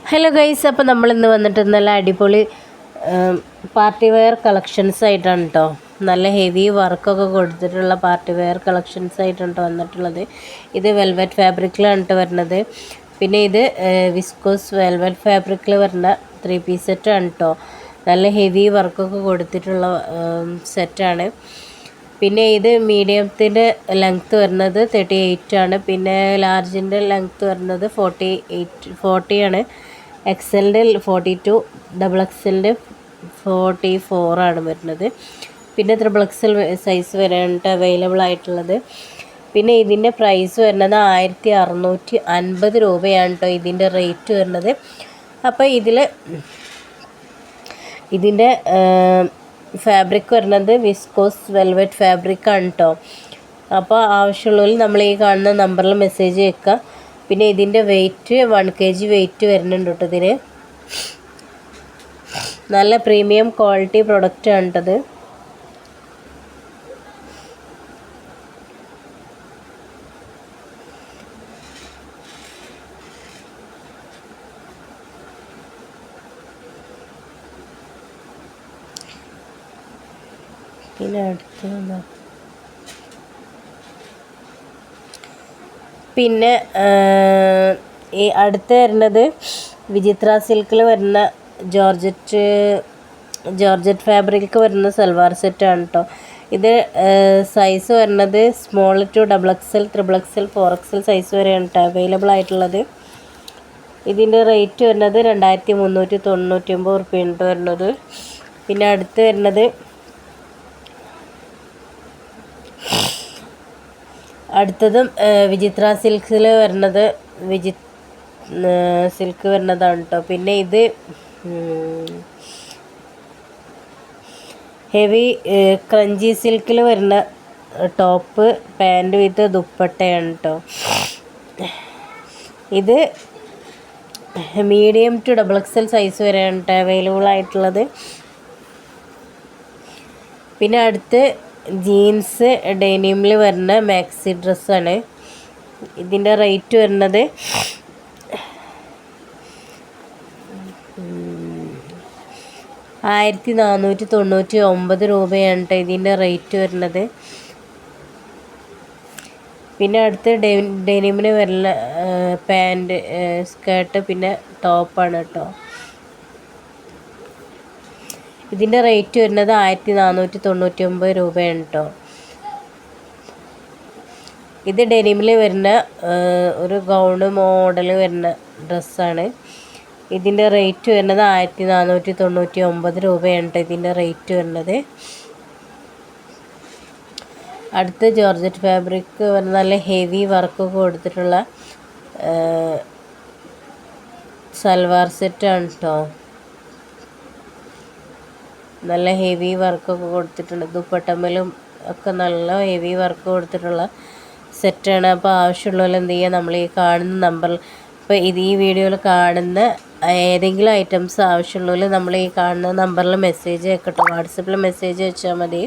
Hello guys, അപ്പോൾ നമ്മളിന്ന് വന്നിട്ട് നല്ല അടിപൊളി പാർട്ടി വെയർ കളക്ഷൻസ് ആയിട്ടാണ് കേട്ടോ. നല്ല ഹെവി വർക്കൊക്കെ കൊടുത്തിട്ടുള്ള പാർട്ടി വെയർ കളക്ഷൻസ് ആയിട്ടാണ് കേട്ടോ വന്നിട്ടുള്ളത്. ഇത് വെൽവെറ്റ് ഫാബ്രിക്കിലാണ് കേട്ടോ വരുന്നത്. പിന്നെ ഇത് വിസ്കോസ് വെൽവെറ്റ് ഫാബ്രിക്കിൽ വരുന്ന 3 പീസ് സെറ്റാണ് കേട്ടോ. നല്ല ഹെവി വർക്കൊക്കെ കൊടുത്തിട്ടുള്ള സെറ്റാണ്. പിന്നെ ഇത് മീഡിയത്തിൻ്റെ ലെങ്ത്ത് വരുന്നത് 38 ആണ്. പിന്നെ ലാർജിൻ്റെ ലെങ്ത്ത് വരുന്നത് 40 ആണ്. എക്സലിൻ്റെ 42, ഡബിൾ എക്സലിൻ്റെ 44 ആണ് വരുന്നത്. പിന്നെ ട്രിപ്പിൾ എക്സൽ സൈസ് വരെയാണ് അവൈലബിൾ ആയിട്ടുള്ളത്. പിന്നെ ഇതിൻ്റെ പ്രൈസ് വരുന്നത് 1650 രൂപയാണ് കേട്ടോ ഇതിൻ്റെ റേറ്റ് വരുന്നത്. അപ്പോൾ ഇതിൻ്റെ ഫാബ്രിക് വരുന്നത് വിസ്കോസ് വെൽവെറ്റ് ഫാബ്രിക്കാണ് കേട്ടോ. അപ്പോൾ ആവശ്യമുള്ളവർ നമ്മൾ ഈ കാണുന്ന നമ്പറിൽ മെസ്സേജ് അയക്കുക. പിന്നെ ഇതിൻ്റെ വെയിറ്റ് 1 kg വെയിറ്റ് വരുന്നുണ്ട് കേട്ടോ. ഇതിന് നല്ല പ്രീമിയം ക്വാളിറ്റി പ്രൊഡക്റ്റ് ആണ് കേട്ടത്. പിന്നെ ഈ അടുത്ത് വരുന്നത് വിചിത്ര സിൽക്കിൽ വരുന്ന ജോർജറ്റ് ഫാബ്രിക് വരുന്ന സൽവാർ സെറ്റാണ് കേട്ടോ. ഇത് സൈസ് വരുന്നത് small to double XL, triple XL, 4XL size വരെയാണ് കേട്ടോ അവൈലബിൾ ആയിട്ടുള്ളത്. ഇതിൻ്റെ റേറ്റ് വരുന്നത് 2399 റുപ്യാണ് വരുന്നത്. പിന്നെ അടുത്ത് വരുന്നത് അടുത്തതും വിചിത്ര സിൽക്കിൽ വരുന്നത് സിൽക്ക് വരുന്നതാണ് കേട്ടോ. പിന്നെ ഇത് ഹെവി ക്രഞ്ചി സിൽക്കിൽ വരുന്ന ടോപ്പ് പാൻറ് വിത്ത് ദുപ്പട്ടയാണ് കേട്ടോ. ഇത് medium to double XL size വരെയാണ് കേട്ടോ അവൈലബിൾ ആയിട്ടുള്ളത്. പിന്നെ അടുത്ത് ജീൻസ് ഡെനിമിൽ വരുന്ന മാക്സി ഡ്രസ്സാണ്. ഇതിൻ്റെ റേറ്റ് വരുന്നത് 1499 രൂപയാണ് കേട്ടോ ഇതിൻ്റെ റേറ്റ് വരുന്നത്. പിന്നെ അടുത്ത് ഡെനിമിന് വരുന്ന പാൻറ്, സ്കേർട്ട്, പിന്നെ ടോപ്പാണ് കേട്ടോ. ഇതിൻ്റെ റേറ്റ് വരുന്നത് 1499 രൂപയാണ് കേട്ടോ. ഇത് ഡെനിമിൽ വരുന്ന ഒരു ഗൗണ് മോഡൽ വരുന്ന ഡ്രസ്സാണ്. ഇതിൻ്റെ റേറ്റ് വരുന്നത് 1499 രൂപയാണ് കേട്ടോ ഇതിൻ്റെ റേറ്റ് വരുന്നത്. അടുത്ത് ജോർജറ്റ് ഫാബ്രിക് വരുന്ന നല്ല ഹെവി വർക്കൊക്കെ കൊടുത്തിട്ടുള്ള സൽവാർ സെറ്റാണ് കേട്ടോ. നല്ല ഹെവി വർക്കൊക്കെ കൊടുത്തിട്ടുണ്ട്. ദുപ്പട്ടമ്മലും ഒക്കെ നല്ല ഹെവി വർക്ക് കൊടുത്തിട്ടുള്ള സെറ്റാണ്. അപ്പോൾ ആവശ്യമുള്ളവർ എന്ത് ചെയ്യുക, നമ്മൾ ഈ കാണുന്ന നമ്പറിൽ, ഇപ്പോൾ ഈ വീഡിയോയിൽ കാണുന്ന ഏതെങ്കിലും ഐറ്റംസ് ആവശ്യമുള്ളവർ നമ്മൾ ഈ കാണുന്ന നമ്പറിൽ മെസ്സേജ് അയക്കട്ടോ. വാട്സപ്പിൽ മെസ്സേജ് അയച്ചാൽ മതി.